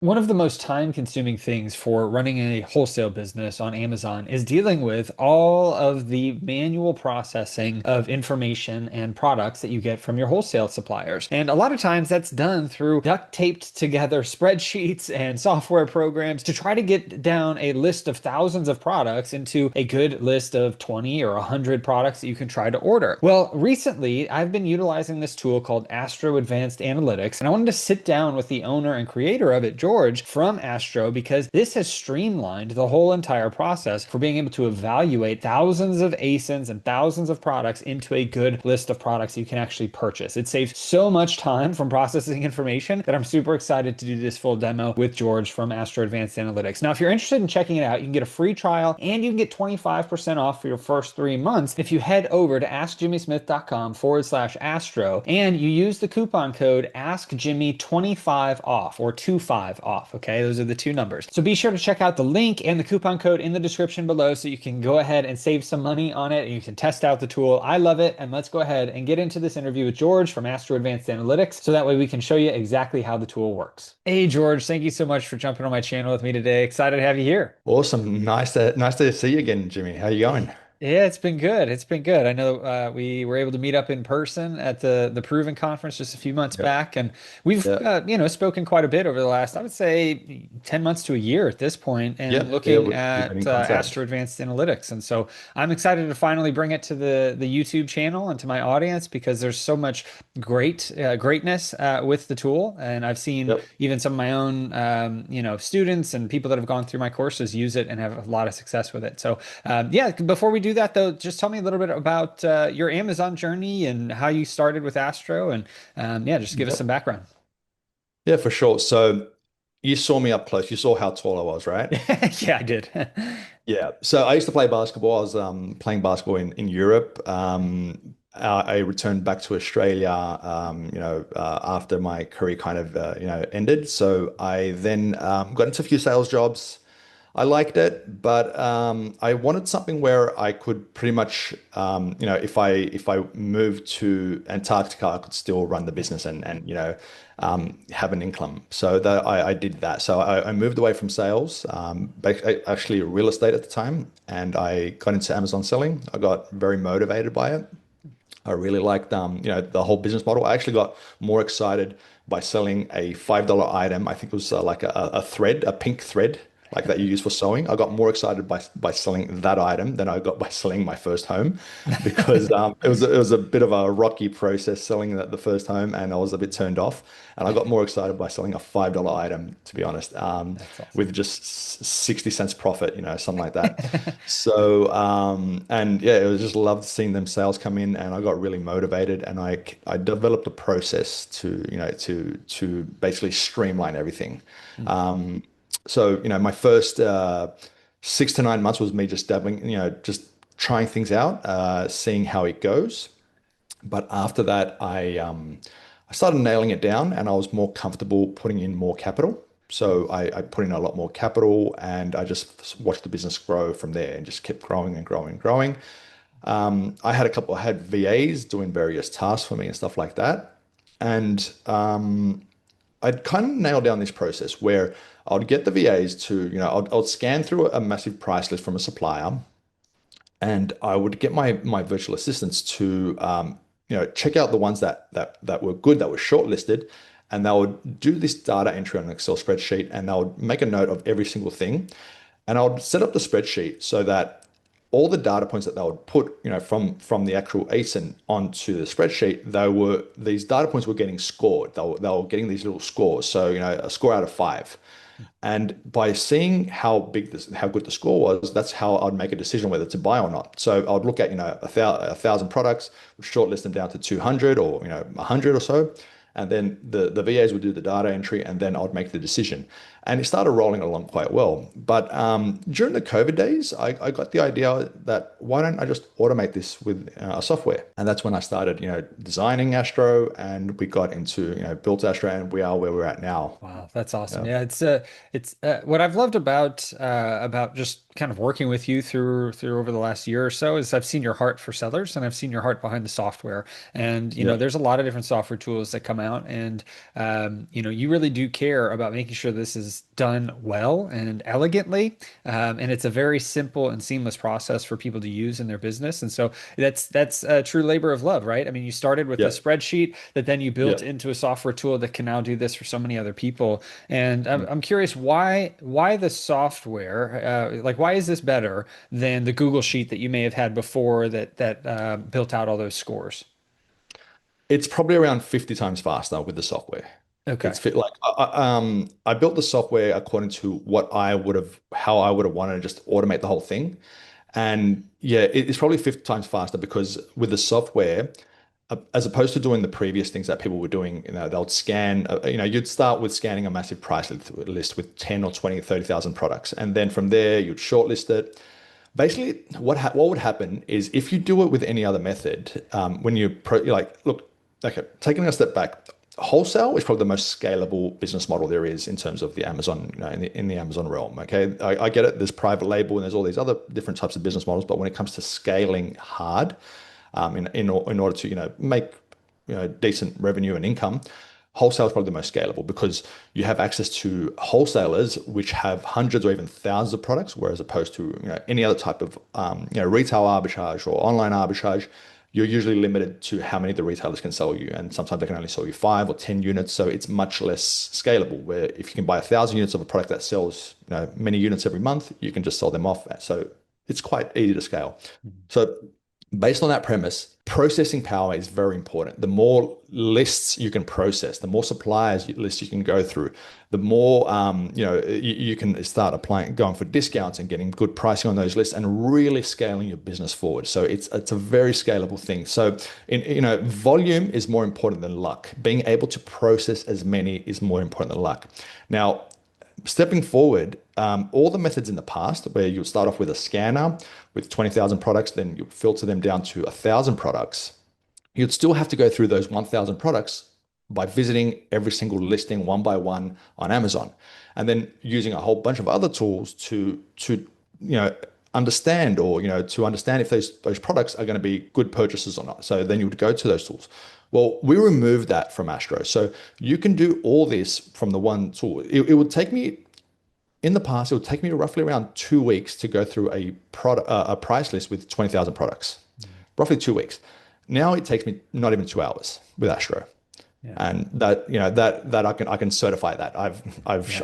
One of the most time-consuming things for running a wholesale business on Amazon is dealing with all of the manual processing of information and products that you get from your wholesale suppliers. And a lot of times that's done through duct taped together spreadsheets and software programs to try to get down a list of thousands of products into a good list of 20 or 100 products that you can try to order. Well, recently I've been utilizing this tool called Astro Advanced Analytics, and I wanted to sit down with the owner and creator of it, George from Astro, because this has streamlined the whole entire process for being able to evaluate thousands of ASINs and thousands of products into a good list of products you can actually purchase. It saves so much time from processing information that I'm super excited to do this full demo with George from Astro Advanced Analytics. Now, if you're interested in checking it out, you can get a free trial and you can get 25% off for your first 3 months if you head over to askjimmysmith.com/astro and you use the coupon code AskJimmy25 off or 25 off. Okay, those are the two numbers. So be sure to check out the link and the coupon code in the description below so you can go ahead and save some money on it and you can test out the tool. I love it. And let's go ahead and get into this interview with George from Astro Advanced Analytics so that way we can show you exactly how the tool works. Hey, George, thank you so much for jumping on my channel with me today. Excited to have you here. Awesome. Nice to see you again, Jimmy. How you going? Yeah, it's been good. It's been good. I know we were able to meet up in person at the Proven conference just a few months Yep. back, and we've Yeah. spoken quite a bit over the last, I would say, 10 months to a year at this point, and Yeah. Yeah. looking We've been at in contact. Astro Advanced Analytics. And so I'm excited to finally bring it to the YouTube channel and to my audience because there's so much greatness with the tool, and I've seen Yep. even some of my own students and people that have gone through my courses use it and have a lot of success with it. So yeah, before we do that though, just tell me a little bit about your Amazon journey and how you started with Astro, and yeah, just give us some Yep. background. Yeah, for sure. So you saw me up close. You saw how tall I was, right? Yeah, I did. Yeah. So I used to play basketball. I was playing basketball in Europe. I returned back to Australia, after my career kind of, ended. So I then got into a few sales jobs. I liked it, but I wanted something where I could pretty much, if I moved to Antarctica, I could still run the business and have an income. So I did that. So I moved away from sales, actually real estate at the time, and I got into Amazon selling. I got very motivated by it. I really liked, the whole business model. I actually got more excited by selling a $5 item. I think it was like a thread, a pink thread, like that you use for sewing. I got more excited by selling that item than I got by selling my first home, because it was a bit of a rocky process selling the first home, and I was a bit turned off. And I got more excited by selling a $5 item, to be honest, That's awesome. with just 60 cents profit, something like that. So, and yeah, it was just loved seeing them sales come in, and I got really motivated, and I developed a process to basically streamline everything. So, my first 6 to 9 months was me just dabbling, just trying things out, seeing how it goes. But after that, I started nailing it down, and I was more comfortable putting in more capital. So I put in a lot more capital, and I just watched the business grow from there and just kept growing and growing and growing. I had VAs doing various tasks for me and stuff like that. And I'd kind of nailed down this process where I'd get the VAs to, I'd scan through a massive price list from a supplier, and I would get my virtual assistants to, check out the ones that were good, that were shortlisted, and they would do this data entry on an Excel spreadsheet, and they would make a note of every single thing, and I would set up the spreadsheet so that all the data points that they would put, from the actual ASIN onto the spreadsheet, these data points were getting scored. They were getting these little scores. So, a score out of 5. And by seeing how good the score was, that's how I'd make a decision whether to buy or not. So I'd look at, a thousand products, shortlist them down to 200 or, 100 or so. And then the VAs would do the data entry, and then I'd make the decision. And it started rolling along quite well. But during the COVID days, I got the idea that why don't I just automate this with a software? And that's when I started, designing Astro, and we got into, built Astro, and we are where we're at now. Wow, that's awesome. Yeah. Yeah, it's what I've loved about just kind of working with you through over the last year or so is I've seen your heart for sellers and I've seen your heart behind the software. And Yeah. there's a lot of different software tools that come come out, and you really do care about making sure this is done well and elegantly, and it's a very simple and seamless process for people to use in their business. And so that's a true labor of love, right? I mean, you started with a Yeah. spreadsheet that then you built Yeah. into a software tool that can now do this for so many other people. And I'm, Mm. I'm curious why the software, like why is this better than the Google Sheet that you may have had before that built out all those scores? It's probably around 50 times faster with the software. Okay. Like I built the software according to how I would have wanted to just automate the whole thing. And yeah, it's probably 50 times faster because with the software, as opposed to doing the previous things that people were doing, they'll scan, you'd start with scanning a massive price list with 10 or 20, 30,000 products. And then from there, you'd shortlist it. Basically, what would happen is if you do it with any other method, when you're like, look, okay, taking a step back, wholesale is probably the most scalable business model there is in terms of the Amazon, in the Amazon realm. Okay, I get it. There's private label and there's all these other different types of business models, but when it comes to scaling hard, in order to make decent revenue and income, wholesale is probably the most scalable because you have access to wholesalers which have hundreds or even thousands of products, whereas opposed to any other type of retail arbitrage or online arbitrage, you're usually limited to how many the retailers can sell you, and sometimes they can only sell you 5 or 10 units. So it's much less scalable. Where if you can buy 1,000 units of a product that sells many units every month, you can just sell them off. So it's quite easy to scale. So based on that premise, processing power is very important. The more lists you can process, the more lists you can go through, the more you can start going for discounts and getting good pricing on those lists and really scaling your business forward. So it's a very scalable thing. So volume is more important than luck. Being able to process as many is more important than luck. Now, stepping forward, all the methods in the past where you'll start off with a scanner with 20,000 products, then you filter them down to 1,000 products. You'd still have to go through those 1,000 products by visiting every single listing one by one on Amazon, and then using a whole bunch of other tools to understand to understand if those products are going to be good purchases or not. So then you would go to those tools. Well, we removed that from Astro. So you can do all this from the one tool. It would take me in the past, it would take me roughly around 2 weeks to go through a price list with 20,000 products, roughly 2 weeks. Now it takes me not even 2 hours with Astro. Yeah. And that I can certify that. Yeah.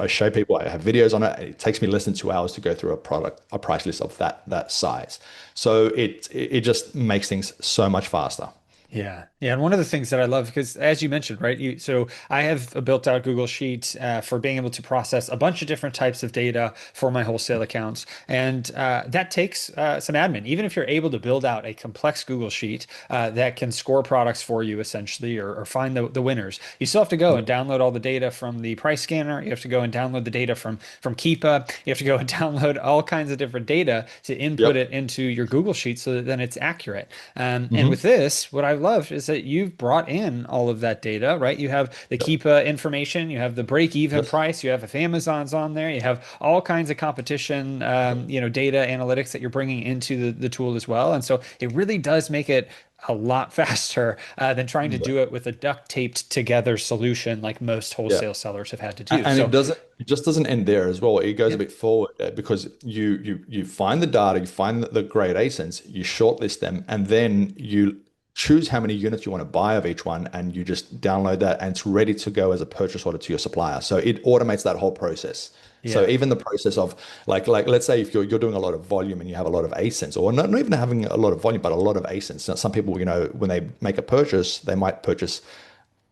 I show people, I have videos on it. It takes me less than 2 hours to go through a price list of that size. So it just makes things so much faster. Yeah. Yeah. And one of the things that I love, because as you mentioned, right, so I have a built out Google Sheet for being able to process a bunch of different types of data for my wholesale accounts. And that takes some admin. Even if you're able to build out a complex Google Sheet that can score products for you essentially, or find the winners, you still have to go and download all the data from the price scanner. You have to go and download the data from Keepa. You have to go and download all kinds of different data to input Yep. it into your Google Sheet so that then it's accurate. And with Hmm. this, what I love is that you've brought in all of that data, right? You have the Yep. Keepa information, you have the break-even Yes. price, you have if Amazon's on there, you have all kinds of competition, Yep. data analytics that you're bringing into the tool as well. And so it really does make it a lot faster than trying to Yeah. do it with a duct taped together solution like most Yeah. wholesale sellers have had to do. And So, it just doesn't end there as well. It goes yeah, a bit forward because you find the data, you find the grade ASINs, you shortlist them, and then you choose how many units you want to buy of each one, and you just download that, and it's ready to go as a purchase order to your supplier. So it automates that whole process. So yeah, even the process of like let's say if you're doing a lot of volume and you have a lot of ASINs, or not even having a lot of volume, but a lot of ASINs. Now, some people, when they make a purchase, they might purchase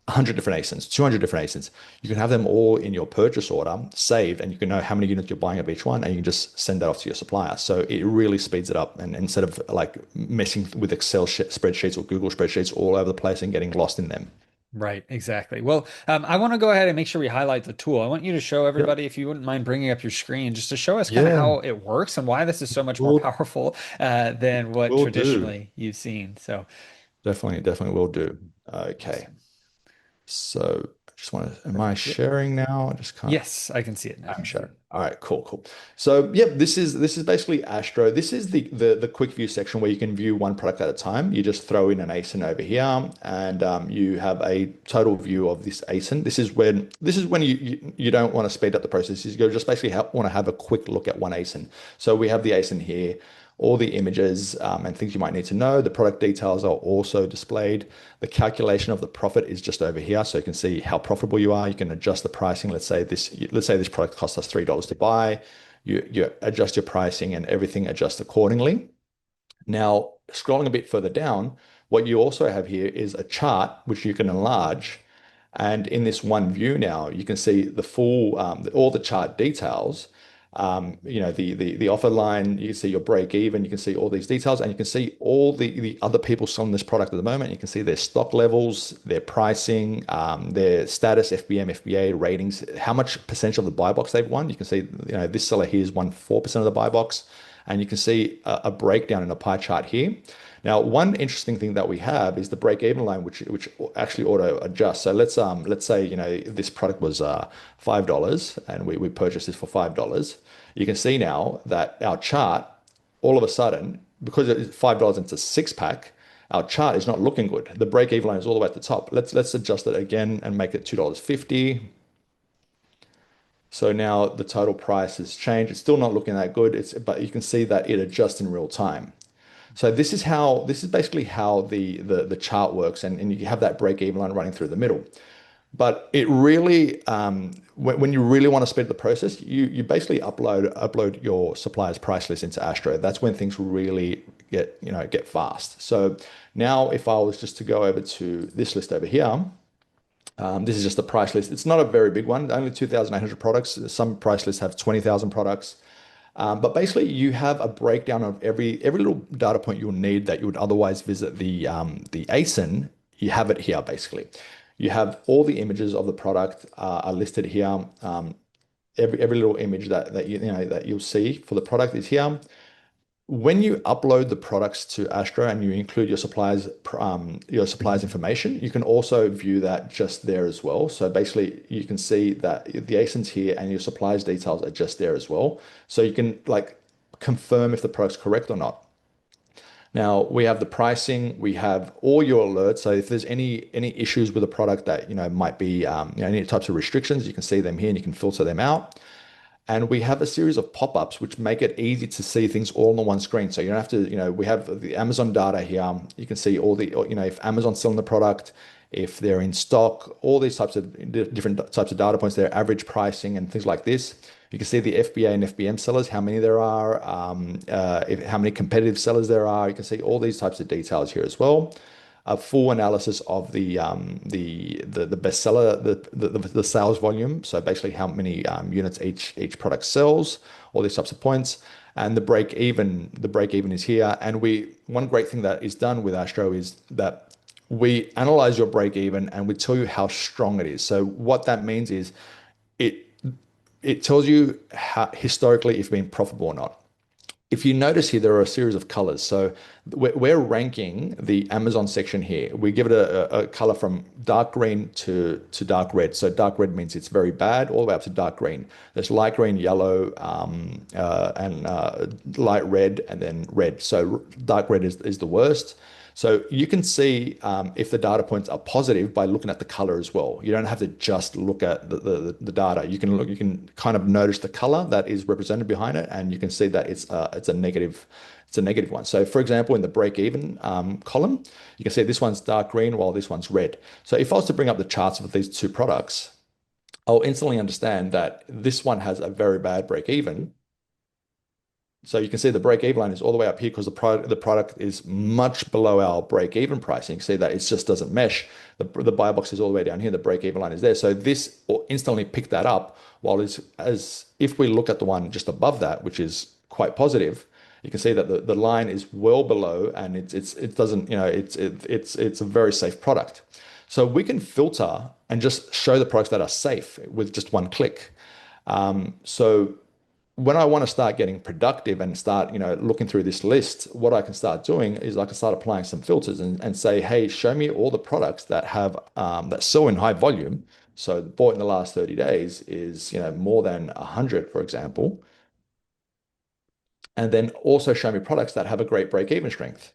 100 different ASINs, 200 different ASINs. You can have them all in your purchase order saved, and you can know how many units you're buying of each one, and you can just send that off to your supplier. So it really speeds it up. And instead of like messing with Excel spreadsheets or Google spreadsheets all over the place and getting lost in them. right, exactly. Well, I want to go ahead and make sure we highlight the tool. I want you to show Yep. everybody, if you wouldn't mind bringing up your screen, just to show us kind of Yeah, how it works and why this is so much more we'll powerful than what we'll do. traditionally you've seen. So, Definitely will do. Okay. awesome. So Just want to, am I Perfect. Yep. sharing now? I just can't. Yes, I can see it now. I'm sure. All right, cool, cool. So, yep, this is basically Astro. This is the quick view section where you can view one product at a time. You just throw in an ASIN over here, and you have a total view of this ASIN. This is when you don't want to speed up the process. You just basically want to have a quick look at one ASIN. So we have the ASIN here, all the images and things you might need to know. The product details are also displayed. The calculation of the profit is just over here, so you can see how profitable you are. You can adjust the pricing. Let's say this product costs us $3 to buy. You adjust your pricing and everything adjusts accordingly. Now, scrolling a bit further down, what you also have here is a chart which you can enlarge. And in this one view now, you can see the full, all the chart details. The offer line, you can see your break even, you can see all these details, and you can see all the other people selling this product at the moment. You can see their stock levels, their pricing, their status, FBM, FBA ratings, how much percentage of the buy box they've won. You can see, this seller here has won 4% of the buy box, and you can see a breakdown in a pie chart here. Now, one interesting thing that we have is the break-even line, which actually auto adjusts. So let's say this product was $5, and we purchased this for $5. You can see now that our chart, all of a sudden, because it's $5 into six pack, our chart is not looking good. The break-even line is all the way at the top. Let's adjust it again and make it $2.50. So now the total price has changed. It's still not looking that good. But you can see that it adjusts in real time. So this is basically how the chart works, and you have that break even line running through the middle. But it really, when you really want to speed the process, you basically upload your supplier's price list into Astro. That's when things really get fast. So now, if I was just to go over to this list over here, this is just the price list. It's not a very big one, only 2,800 products. Some price lists have 20,000 products. But basically, you have a breakdown of every little data point you'll need that you would otherwise visit the ASIN. You have it here basically. You have all the images of the product are listed here. Every little image that you'll see for the product is here. When you upload the products to Astro and you include your supplier's information, you can also view that just there as well. So basically, you can see that the ASIN's here and your supplier's details are just there as well. So you can confirm if the product's correct or not. Now we have the pricing, we have all your alerts. So if there's any issues with a product that might be any types of restrictions, you can see them here and you can filter them out. And we have a series of pop-ups which make it easy to see things all on one screen. So you don't have to, we have the Amazon data here. You can see all the, if Amazon's selling the product, if they're in stock, all these types of different types of data points, their average pricing and things like this. You can see the FBA and FBM sellers, how many there are, how many competitive sellers there are. You can see all these types of details here as well. A full analysis of the bestseller, the sales volume. So basically how many units each product sells, all these types of points. And the break even is here. And one great thing that is done with Astro is that we analyze your break even and we tell you how strong it is. So what that means is it tells you how historically if you've been profitable or not. If you notice here, there are a series of colors. So we're ranking the Amazon section here. We give it a color from dark green to dark red. So dark red means it's very bad, all the way up to dark green. There's light green, yellow, and light red, and then red. So dark red is the worst. So you can see if the data points are positive by looking at the color as well. You don't have to just look at the data. You can kind of notice the color that is represented behind it, and you can see that it's a negative one. So for example, in the break even column, you can see this one's dark green while this one's red. So if I was to bring up the charts of these two products, I'll instantly understand that this one has a very bad break even. So you can see the break-even line is all the way up here because the product is much below our break-even pricing. You can see that it just doesn't mesh. The buy box is all the way down here. The break-even line is there. So this will instantly pick that up. While as if we look at the one just above that, which is quite positive, you can see that the line is well below, and it doesn't it's a very safe product. So we can filter and just show the products that are safe with just one click. So when I want to start getting productive and start, looking through this list, what I can start doing is I can start applying some filters and say, hey, show me all the products that have that sell in high volume, So bought in the last 30 days is, more than 100, for example. And then also show me products that have a great break-even strength.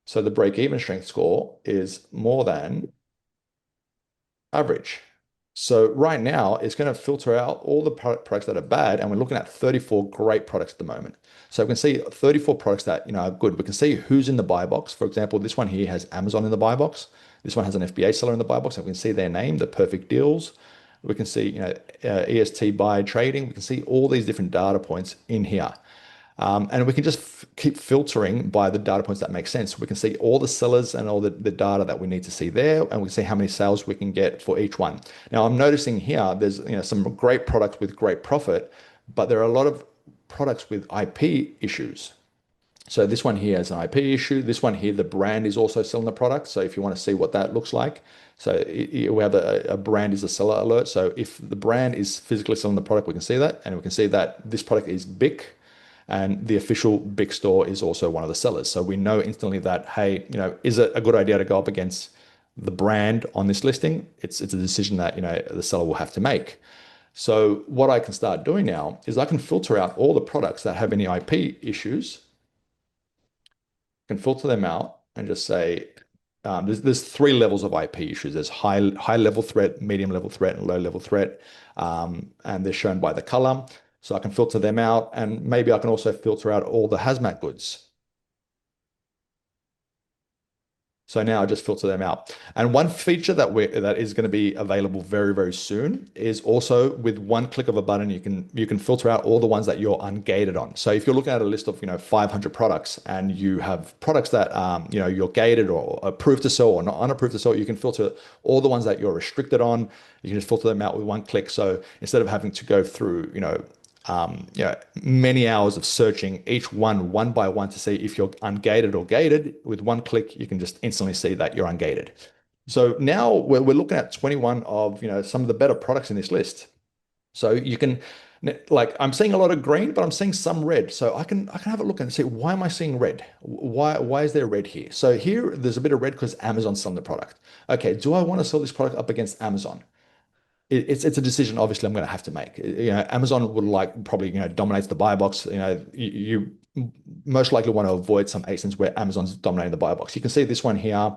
So the break-even strength score is more than average. So right now, it's going to filter out all the products that are bad, and we're looking at 34 great products at the moment. So we can see 34 products that are good. We can see who's in the buy box. For example, this one here has Amazon in the buy box. This one has an FBA seller in the buy box. And we can see their name, the perfect deals. We can see EST buy trading. We can see all these different data points in here. And we can just keep filtering by the data points that make sense. We can see all the sellers and all the data that we need to see there, and we can see how many sales we can get for each one. Now, I'm noticing here there's some great products with great profit, but there are a lot of products with IP issues. So this one here has an IP issue. This one here, the brand is also selling the product. So if you want to see what that looks like, so we have a brand is a seller alert. So if the brand is physically selling the product, we can see that, and we can see that this product is BIC. And the official BIC store is also one of the sellers. So we know instantly that, hey, is it a good idea to go up against the brand on this listing? It's a decision that, the seller will have to make. So what I can start doing now is I can filter out all the products that have any IP issues, can filter them out and just say, there's three levels of IP issues. There's high level threat, medium level threat, and low level threat. And they're shown by the color. So I can filter them out, and maybe I can also filter out all the hazmat goods. So now I just filter them out. And one feature that is going to be available very, very soon is also with one click of a button, you can filter out all the ones that you're ungated on. So if you're looking at a list of 500 products and you have products that you're gated or approved to sell or not unapproved to sell, you can filter all the ones that you're restricted on. You can just filter them out with one click. So instead of having to go through many hours of searching each one by one to see if you're ungated or gated. With one click, you can just instantly see that you're ungated. So now we're looking at 21 of some of the better products in this list. So you can, like, I'm seeing a lot of green, but I'm seeing some red. So I can have a look and see, why am I seeing red? Why is there red here? So here there's a bit of red because Amazon's selling the product. Okay, do I want to sell this product up against Amazon? It's a decision obviously I'm going to have to make. Amazon would probably dominates the buy box. You most likely want to avoid some ASINs where Amazon's dominating the buy box. You can see this one here.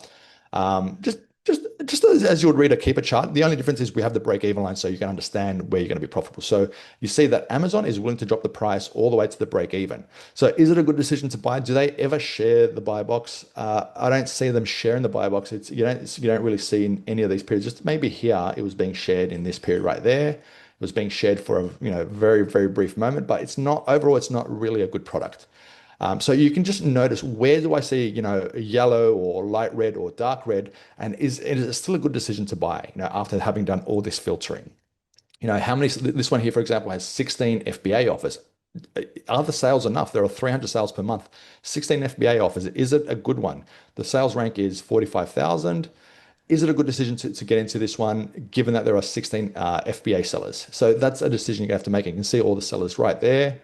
Just as you would read a Keepa chart, the only difference is we have the break-even line, so you can understand where you're going to be profitable. So you see that Amazon is willing to drop the price all the way to the break-even. So is it a good decision to buy? Do they ever share the buy box? I don't see them sharing the buy box. You don't really see in any of these periods. Just maybe here it was being shared in this period right there. It was being shared for a very, very brief moment, but it's not overall. It's not really a good product. So you can just notice, where do I see, yellow or light red or dark red, and is it still a good decision to buy, after having done all this filtering? How many, this one here, for example, has 16 FBA offers. Are the sales enough? There are 300 sales per month, 16 FBA offers. Is it a good one? The sales rank is 45,000. Is it a good decision to get into this one, given that there are 16 FBA sellers? So that's a decision you have to make. You can see all the sellers right there.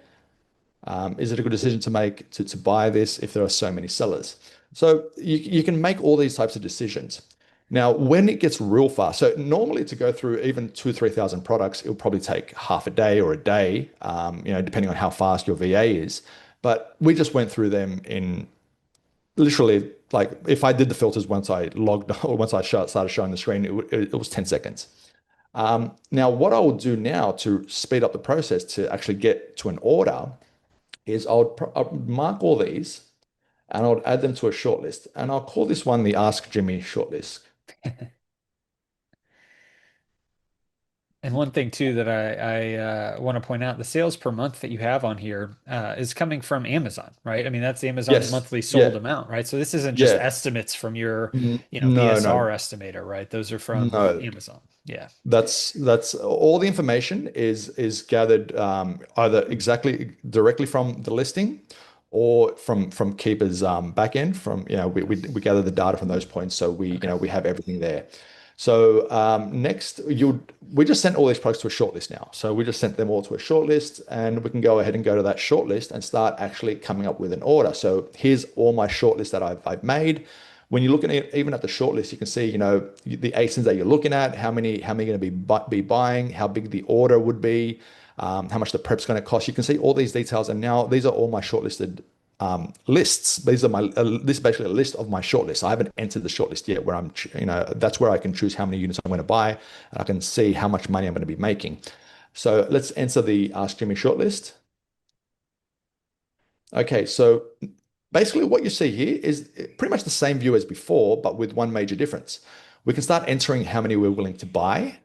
Is it a good decision to make to buy this if there are so many sellers? So you can make all these types of decisions. Now, when it gets real fast, so normally to go through even 2,000 to 3,000 products, it'll probably take half a day or a day, depending on how fast your VA is. But we just went through them in literally, like, if I did the filters once I logged or once I started showing the screen, it was 10 seconds. Now, what I will do now to speed up the process to actually get to an order is I'll mark all these and I'll add them to a shortlist. And I'll call this one the Ask Jimmy shortlist. And one thing too that I want to point out, the sales per month that you have on here is coming from Amazon, right? I mean, that's Amazon's Yes. monthly sold Yeah. amount, right? So this isn't just Yeah. estimates from your, No, BSR no, estimator, right? Those are from no. Amazon. Yeah. That's all the information is gathered either exactly directly from the listing or from Keepa's back end. From we gather the data from those points, so Okay. we have everything there. So next, we just sent all these products to a shortlist now. So we just sent them all to a shortlist, and we can go ahead and go to that shortlist and start actually coming up with an order. So here's all my shortlist that I've made. When you're looking at even at the shortlist, you can see, the ASINs that you're looking at, how many going to be buying, how big the order would be, how much the prep's going to cost. You can see all these details, and now these are all my shortlisted lists. This is basically a list of my shortlist. I haven't entered the shortlist yet, where that's where I can choose how many units I'm going to buy, and I can see how much money I'm going to be making. So let's enter the streaming shortlist. Okay, so basically what you see here is pretty much the same view as before, but with one major difference. We can start entering how many we're willing to buy,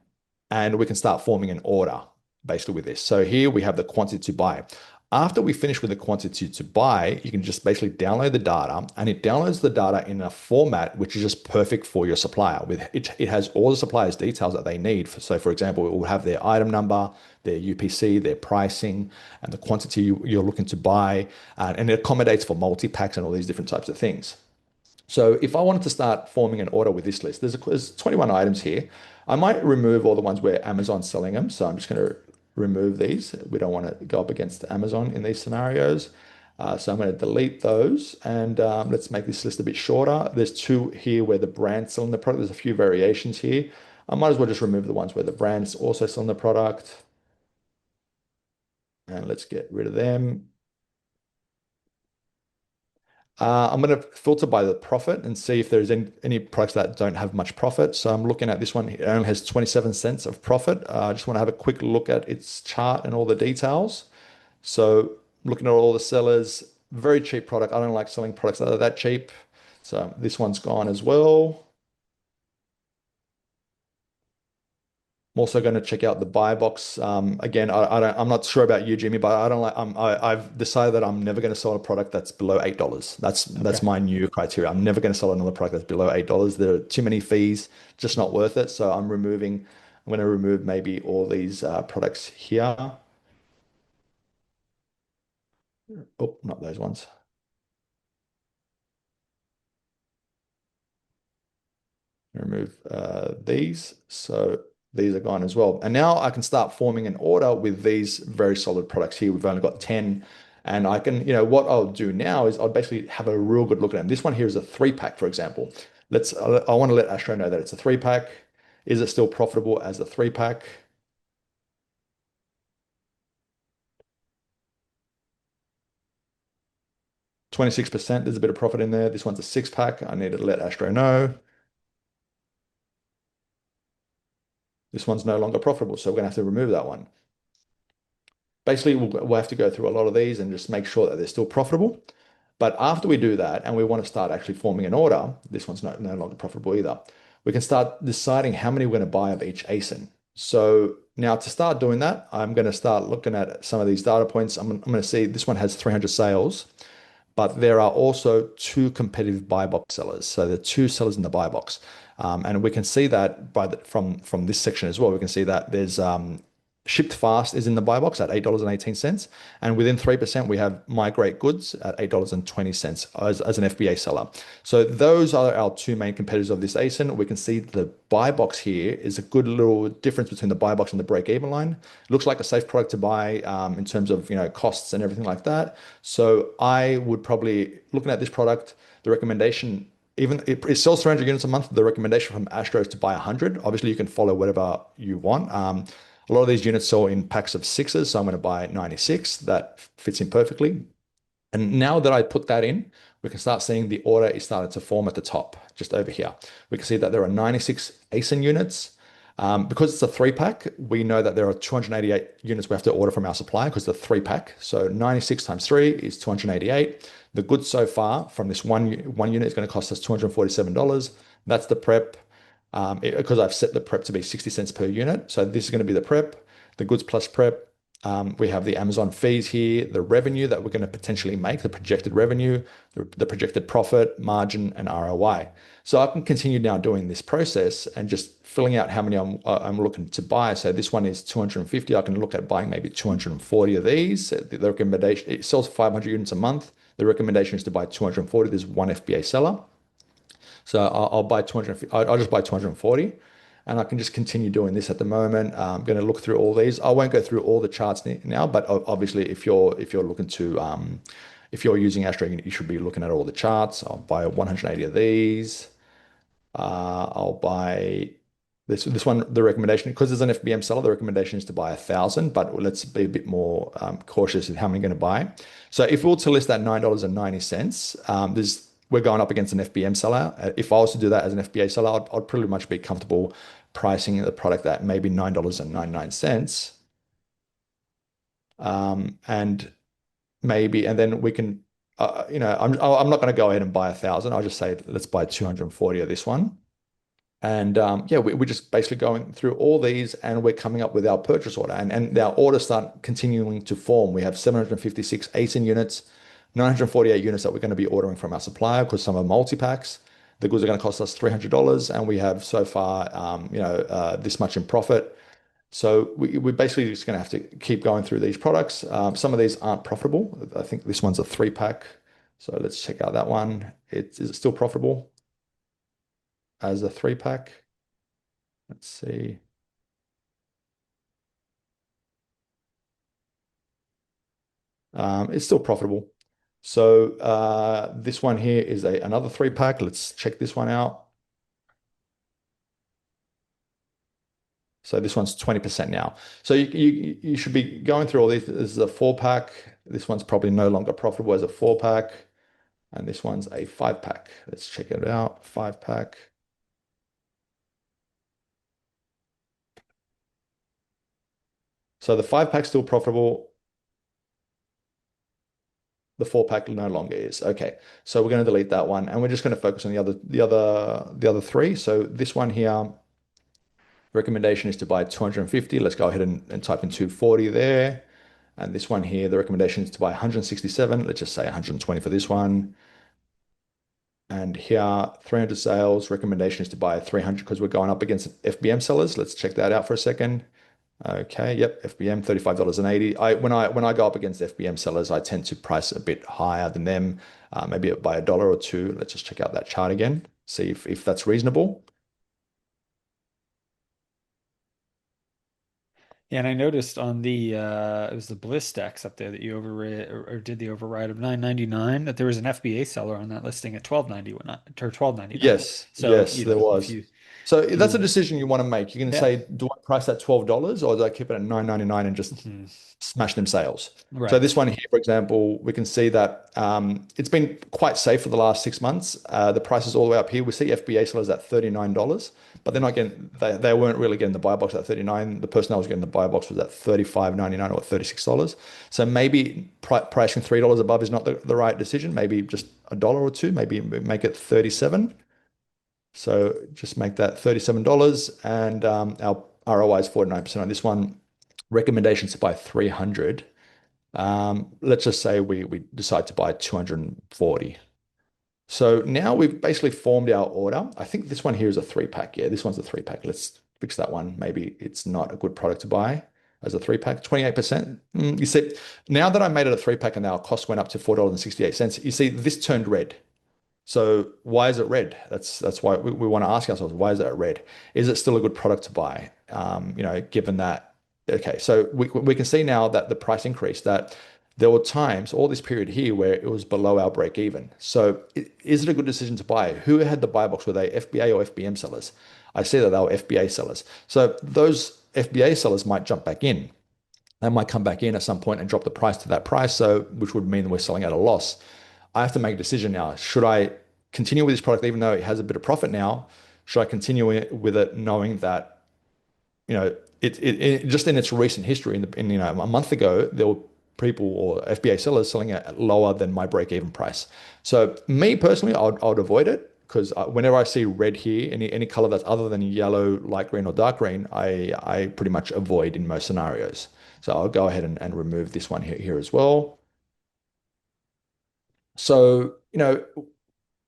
and we can start forming an order basically with this. So here we have the quantity to buy. After we finish with the quantity to buy, you can just basically download the data, and it downloads the data in a format which is just perfect for your supplier. It has all the supplier's details that they need. So for example, it will have their item number, their UPC, their pricing, and the quantity you're looking to buy. And it accommodates for multi-packs and all these different types of things. So if I wanted to start forming an order with this list, there's 21 items here. I might remove all the ones where Amazon's selling them. So I'm just going to remove these. We don't want to go up against Amazon in these scenarios. So I'm going to delete those, and let's make this list a bit shorter. There's two here where the brand's selling the product. There's a few variations here. I might as well just remove the ones where the brand's also selling the product. And let's get rid of them. I'm going to filter by the profit and see if there's any products that don't have much profit. So I'm looking at this one. It only has 27 cents of profit. I just want to have a quick look at its chart and all the details. So looking at all the sellers, very cheap product. I don't like selling products that are that cheap. So this one's gone as well. I'm also going to check out the buy box. Again, I'm not sure about you, Jimmy, but I don't like. I've decided that I'm never going to sell a product that's below $8. That's Okay. my new criteria. I'm never going to sell another product that's below $8. There are too many fees, just not worth it. So I'm removing. I'm going to remove maybe all these products here. Oh, not those ones. Remove these. So these are gone as well. And now I can start forming an order with these very solid products here. We've only got 10. And I can, what I'll do now is I'll basically have a real good look at them. This one here is a 3-pack, for example. I want to let Astro know that it's a 3-pack. Is it still profitable as a 3-pack? %. There's a bit of profit in there. This one's a 6-pack. I need to let Astro know. This one's no longer profitable, so we're going to have to remove that one. Basically, we'll have to go through a lot of these and just make sure that they're still profitable. But after we do that, and we want to start actually forming an order, this one's no longer profitable either. We can start deciding how many we're going to buy of each ASIN. So now to start doing that, I'm going to start looking at some of these data points. I'm going to see this one has 300 sales, but there are also 2 competitive buy box sellers. So there are 2 sellers in the buy box. And we can see that from this section as well. We can see that there's Shipped Fast is in the buy box at $8.18. And within 3%, we have Migrate Goods at $8.20 as an FBA seller. So those are our 2 main competitors of this ASIN. We can see the buy box here is a good little difference between the buy box and the break-even line. It looks like a safe product to buy in terms of costs and everything like that. So I would probably, looking at this product, the recommendation, even it sells 300 units a month. The recommendation from Astro is to buy 100. Obviously, you can follow whatever you want. A lot of these units sell in packs of 6s, so I'm going to buy 96. That fits in perfectly. And now that I put that in, we can start seeing the order is starting to form at the top, just over here. We can see that there are 96 ASIN units. Because it's a 3-pack, we know that there are 288 units we have to order from our supplier because it's a 3-pack. So 96 times 3 is 288. The goods so far from this one unit is going to cost us $247. That's the prep. Because I've set the prep to be 60 cents per unit. So this is going to be the prep, the goods plus prep. We have the Amazon fees here, the revenue that we're going to potentially make, the projected revenue, the projected profit, margin, and ROI. So I can continue now doing this process and just filling out how many I'm looking to buy. So this one is 250. I can look at buying maybe 240 of these. The recommendation, it sells 500 units a month. The recommendation is to buy 240. There's one FBA seller. So I'll buy 250. I'll just buy 240, and I can just continue doing this at the moment. I'm going to look through all these. I won't go through all the charts now, but obviously, if you're looking to If you're using Astro, you should be looking at all the charts. I'll buy 180 of these. I'll buy this one. The recommendation, because there's an FBM seller, the recommendation is to buy 1,000, but let's be a bit more cautious in how many going to buy. So if we were to list at $9.90, we're going up against an FBM seller. If I was to do that as an FBA seller, I'd pretty much be comfortable pricing the product at maybe $9.99. And maybe, and then we can, I'm not going to go ahead and buy 1,000. I'll just say, let's buy 240 of this one. And yeah, we're just basically going through all these and we're coming up with our purchase order. And our orders start continuing to form. We have 756 ASIN units, 948 units that we're going to be ordering from our supplier because some are multi-packs. The goods are going to cost us $300. And we have so far, this much in profit. So we're basically just going to have to keep going through these products. Some of these aren't profitable. I think this one's a 3-pack. So let's check out that one. Is it still profitable as a 3-pack? Let's see. It's still profitable. So this one here is another 3-pack. Let's check this one out. So this one's 20% now. So you should be going through all these. This is a 4-pack. This one's probably no longer profitable as a 4-pack. And this one's a 5-pack. Let's check it out. 5-pack. So the 5-pack's still profitable. The 4-pack no longer is. Okay. So we're going to delete that one. And we're just going to focus on the other three. So this one here. Recommendation is to buy 250. Let's go ahead and type in 240 there. And this one here, the recommendation is to buy 167. Let's just say 120 for this one. And here, 300 sales, recommendation is to buy 300 because we're going up against FBM sellers. Let's check that out for a second. Okay, yep, FBM, $35.80. When I go up against FBM sellers, I tend to price a bit higher than them, maybe by a dollar or two. Let's just check out that chart again, see if that's reasonable. Yeah, and I noticed on the it was the Bliss decks up there that you override or did the override of 9.99 that there was an FBA seller on that listing at 12.91 or 12.99. Yes, So, yes, there if was. you So if that's a you decision you want to make. You can yeah. say, do I price at $12 or do I keep it at 9.99 and just Mhm. smash them sales? So Right. this one here, for example, we can see that it's been quite safe for the last 6 months. The price is all the way up here. We see FBA sellers at $39, but they're not getting, they weren't really getting the buy box at 39. The person that was getting the buy box was at $35.99 or $36. So maybe pricing $3 above is not the right decision. Maybe just a dollar or two, maybe make it 37. So just make that $37 and our ROI is 49% on this one. Recommendations to buy 300. Let's just say we decide to buy 240. So now we've basically formed our order. I think this one here is a 3-pack. Yeah, this one's a 3-pack. Let's fix that one. Maybe it's not a good product to buy as a 3-pack. 28%. You see, now that I made it a 3-pack and our cost went up to $4.68, you see this turned red. So why is it red? That's why we want to ask ourselves, why is it red? Is it still a good product to buy? Given that, okay, so we can see now that the price increased, that there were times, all this period here, where it was below our break even. So is it a good decision to buy? Who had the buy box? Were they FBA or FBM sellers? I see that they were FBA sellers. So those FBA sellers might jump back in. They might come back in at some point and drop the price to that price, so which would mean we're selling at a loss. I have to make a decision now. Should I continue with this product even though it has a bit of profit now? Should I continue with it knowing that, it just in its recent history, a month ago, there were people or FBA sellers selling it at lower than my break-even price. So me personally, I would avoid it because whenever I see red here, any color that's other than yellow, light green, or dark green, I pretty much avoid in most scenarios. So I'll go ahead and remove this one here as well. So,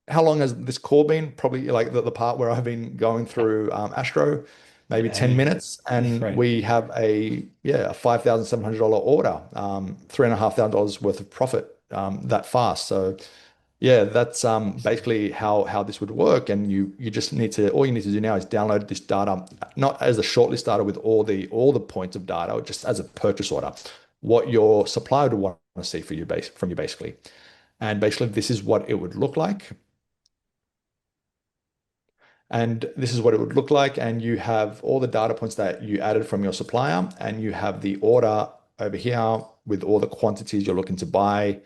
how long has this call been? Probably like the part where I've been going through Astro, maybe Yeah, 10 minutes. And right. we have a $5,700 order, $3,500 worth of profit that fast. So yeah, that's basically how this would work. And you just need to, all you need to do now is download this data, not as a shortlist data with all the points of data, just as a purchase order, what your supplier would want to see from you basically. And basically, this is what it would look like. And this is what it would look like. And you have all the data points that you added from your supplier, and you have the order over here with all the quantities you're looking to buy,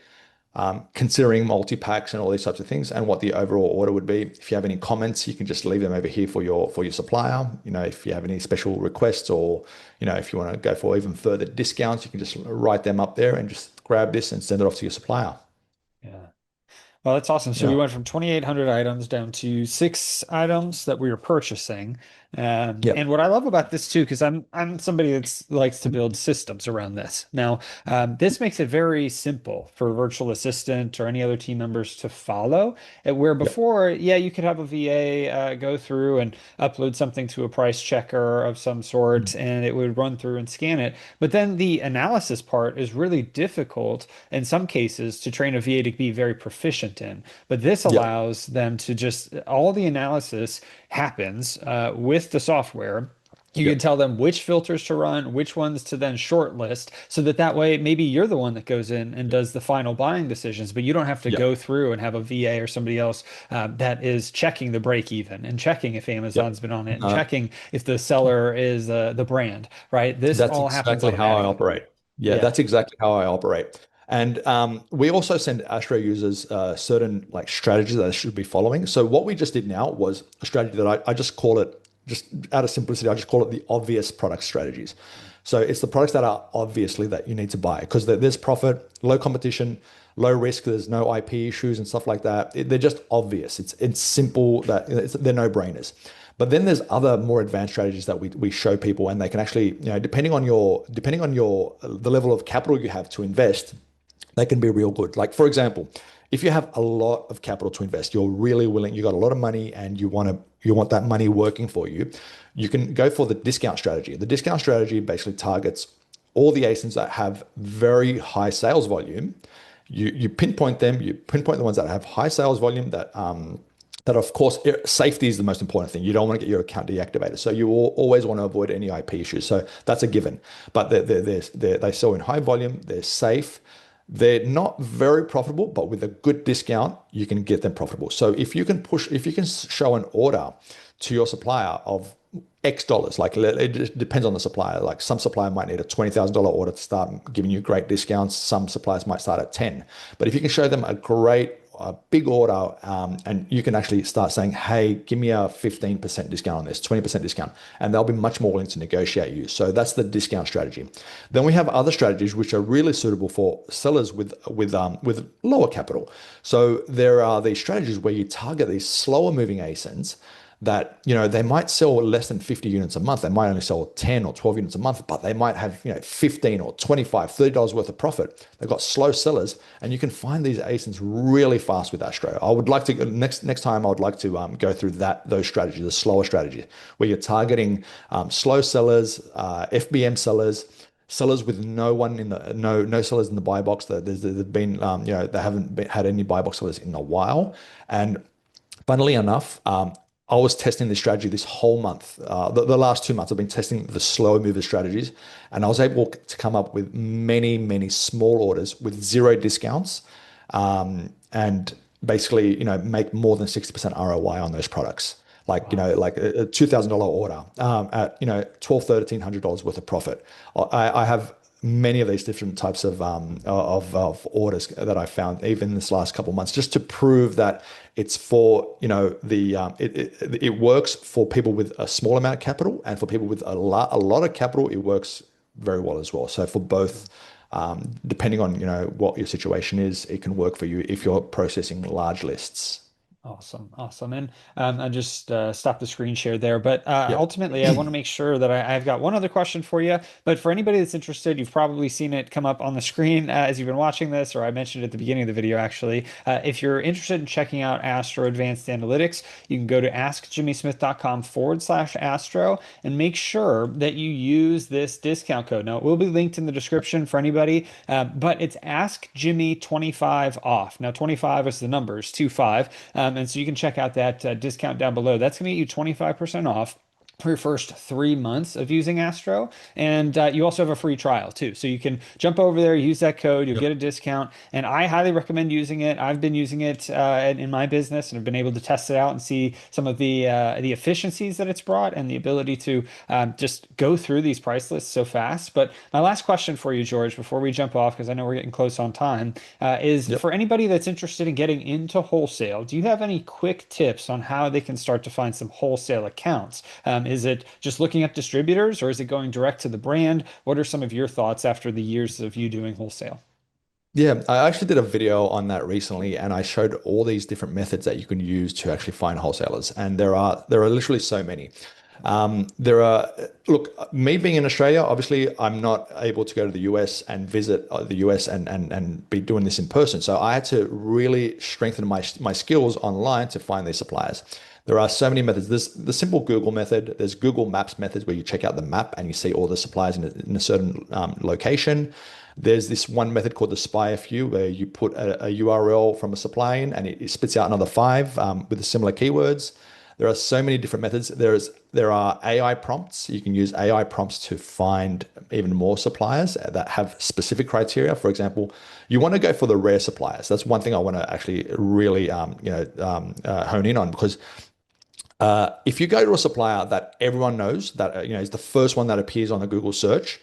considering multi-packs and all these types of things, and what the overall order would be. If you have any comments, you can just leave them over here for your supplier. If you have any special requests, or if you want to go for even further discounts, you can just write them up there and just grab this and send it off to your supplier. Yeah. Well, that's awesome. So we Yeah. went from 2,800 items down to 6 items that we were purchasing. And Yep. what I love about this too, because I'm somebody that likes to build systems around this. Now, this makes it very simple for a virtual assistant or any other team members to follow. Where Yep. before, yeah, you could have a VA go through and upload something to a price checker of some sort, Mm. and it would run through and scan it. But then the analysis part is really difficult in some cases to train a VA to be very proficient in. But this Yep. allows them to just, all the analysis happens with the software. You can Yep. tell them which filters to run, which ones to then shortlist, so that that way maybe you're the one that goes in and does the final buying decisions, but you don't have to Yep. go through and have a VA or somebody else that is checking the break even and checking if Amazon's Yep. been on it and Uh, checking if the seller is the brand, right? This That's all happens exactly how I automatically. operate. Yeah, Yeah. that's exactly how I operate. And we also send Astro users certain like strategies that they should be following. So what we just did now was a strategy that I just call it, just out of simplicity, I just call it the obvious product strategies. So it's the products that are obviously that you need to buy because there's profit, low competition, low risk. There's no IP issues and stuff like that. They're just obvious. It's simple that they're no brainers. But then there's other more advanced strategies that we show people, and they can actually, depending on your the level of capital you have to invest, they can be real good. Like for example, if you have a lot of capital to invest, you're really willing, you got a lot of money, and you want that money working for you, you can go for the discount strategy. The discount strategy basically targets all the ASINs that have very high sales volume. You pinpoint them, you pinpoint the ones that have high sales volume that of course safety is the most important thing. You don't want to get your account deactivated, so you always want to avoid any IP issues. So that's a given. But they sell in high volume. They're safe. They're not very profitable, but with a good discount, you can get them profitable. So if you can show an order to your supplier of X dollars, like it just depends on the supplier. Like some supplier might need a $20,000 order to start giving you great discounts. Some suppliers might start at 10. But if you can show them a big order, and you can actually start saying, hey, give me a 15% discount on this, 20% discount, and they'll be much more willing to negotiate you. So that's the discount strategy. Then we have other strategies which are really suitable for sellers with lower capital. So there are these strategies where you target these slower moving ASINs that they might sell less than 50 units a month. They might only sell 10 or 12 units a month, but they might have 15 or 25 $30 worth of profit. They've got slow sellers, and you can find these ASINs really fast with Astro. I would like to next time I would like to go through those strategies, the slower strategies, where you're targeting slow sellers, FBM sellers with no sellers in the buy box. There's been they haven't had any buy box sellers in a while. And funnily enough, I was testing this strategy this whole month. The last 2 months, I've been testing the slow mover strategies, and I was able to come up with many, many small orders with zero discounts, and basically, make more than 60% ROI on those products. Like, Wow. like a $2,000 order at, $1,200, $1,300 worth of profit. I have many of these different types of orders that I found even this last couple of months, just to prove that it's for it works for people with a small amount of capital, and for people with a lot of capital, it works very well as well. So for both, depending on what your situation is, it can work for you if you're processing large lists. Awesome, awesome. And I just stopped the screen share there. But Yep. ultimately, I want to make sure that I've got one other question for you. But for anybody that's interested, you've probably seen it come up on the screen as you've been watching this, or I mentioned it at the beginning of the video, actually. If you're interested in checking out Astro Advanced Analytics, you can go to askjimmysmith.com/Astro and make sure that you use this discount code. Now, it will be linked in the description for anybody, but it's Ask Jimmy 25 off. Now, 25 is the numbers, 25. And so you can check out that discount down below. That's going to get you 25% off. for your first 3 months of using Astro. And you also have a free trial too. So you can jump over there, use that code, you'll Yep. get a discount. And I highly recommend using it. I've been using it in my business and have been able to test it out and see some of the efficiencies that it's brought and the ability to just go through these price lists so fast. But my last question for you, George, before we jump off, because I know we're getting close on time, is Yep. for anybody that's interested in getting into wholesale, do you have any quick tips on how they can start to find some wholesale accounts? Is it just looking at distributors or is it going direct to the brand? What are some of your thoughts after the years of you doing wholesale? Yeah, I actually did a video on that recently, and I showed all these different methods that you can use to actually find wholesalers, and there are literally so many. There are Look, me being in Australia, obviously, I'm not able to go to the US and visit the US and be doing this in person. So I had to really strengthen my skills online to find these suppliers. There are so many methods. There's the simple Google method. There's Google Maps methods where you check out the map and you see all the suppliers in a certain location. There's this one method called the Spire Few where you put a URL from a supplier in and it spits out another five with the similar keywords. There are so many different methods. There are AI prompts. You can use AI prompts to find even more suppliers that have specific criteria. For example, you want to go for the rare suppliers. That's one thing I want to actually really hone in on because if you go to a supplier that everyone knows that is the first one that appears on a Google search,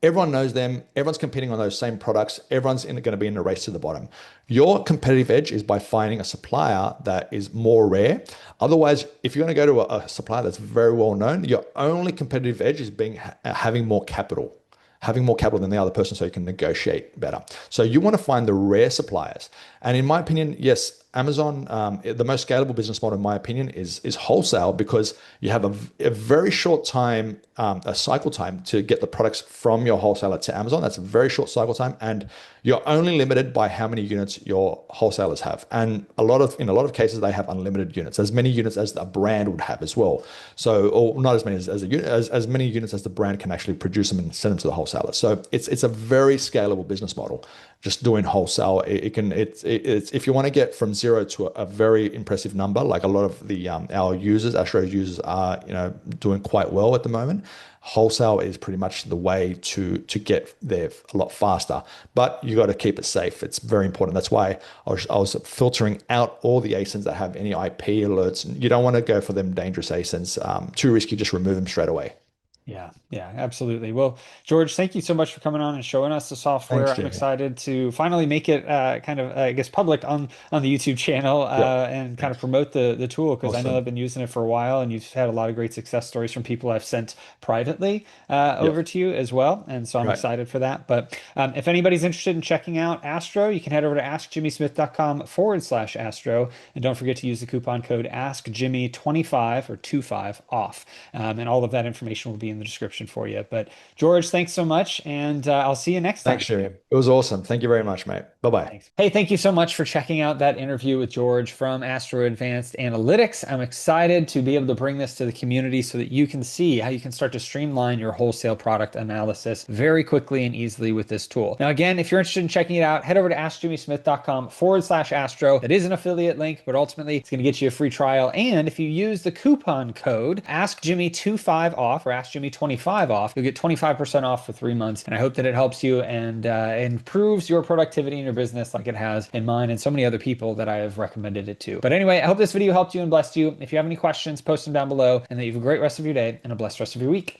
everyone knows them. Everyone's competing on those same products. Everyone's going to be in a race to the bottom. Your competitive edge is by finding a supplier that is more rare. Otherwise, if you're going to go to a supplier that's very well known, your only competitive edge is having more capital than the other person so you can negotiate better. So you want to find the rare suppliers. And in my opinion, yes, Amazon, the most scalable business model, in my opinion, is wholesale because you have a very short time, a cycle time to get the products from your wholesaler to Amazon. That's a very short cycle time, and you're only limited by how many units your wholesalers have. And in a lot of cases, they have unlimited units, as many units as a brand would have as well. So, or not as many as many units as the brand can actually produce them and send them to the wholesaler. So it's a very scalable business model. Just doing wholesale, it's if you want to get from zero to a very impressive number, like a lot of the our users, Astro users are doing quite well at the moment. Wholesale is pretty much the way to get there a lot faster, but you got to keep it safe. It's very important. That's why I was filtering out all the ASINs that have any IP alerts. You don't want to go for them dangerous ASINs. Too risky, just remove them straight away. Yeah, yeah, absolutely. Well, George, thank you so much for coming on and showing us the software. Thanks, I'm Jamie. excited to finally make it kind of, I guess, public on the YouTube channel Yep. and kind of Thanks. promote the tool because I know I've Awesome. been using it for a while and you've had a lot of great success stories from people I've sent privately over Yep. to you as well. And so I'm Right. excited for that. But if anybody's interested in checking out Astro, you can head over to askjimmysmith.com/Astro. And don't forget to use the coupon code AskJimmy25 or 25 off. And all of that information will be in the description for you. But George, thanks so much, and I'll see you next Thanks, time. Jamie. It was awesome. Thank you very much, mate. Bye bye. Thanks. Hey, thank you so much for checking out that interview with George from Astro Advanced Analytics. I'm excited to be able to bring this to the community so that you can see how you can start to streamline your wholesale product analysis very quickly and easily with this tool. Now, again, if you're interested in checking it out, head over to askjimmysmith.com/Astro. That is an affiliate link, but ultimately it's going to get you a free trial. And if you use the coupon code AskJimmy25 off or AskJimmy25 off, you'll get 25% off for 3 months. And I hope that it helps you and improves your productivity in your business like it has in mine and so many other people that I have recommended it to. But anyway, I hope this video helped you and blessed you. If you have any questions, post them down below and that you have a great rest of your day and a blessed rest of your week.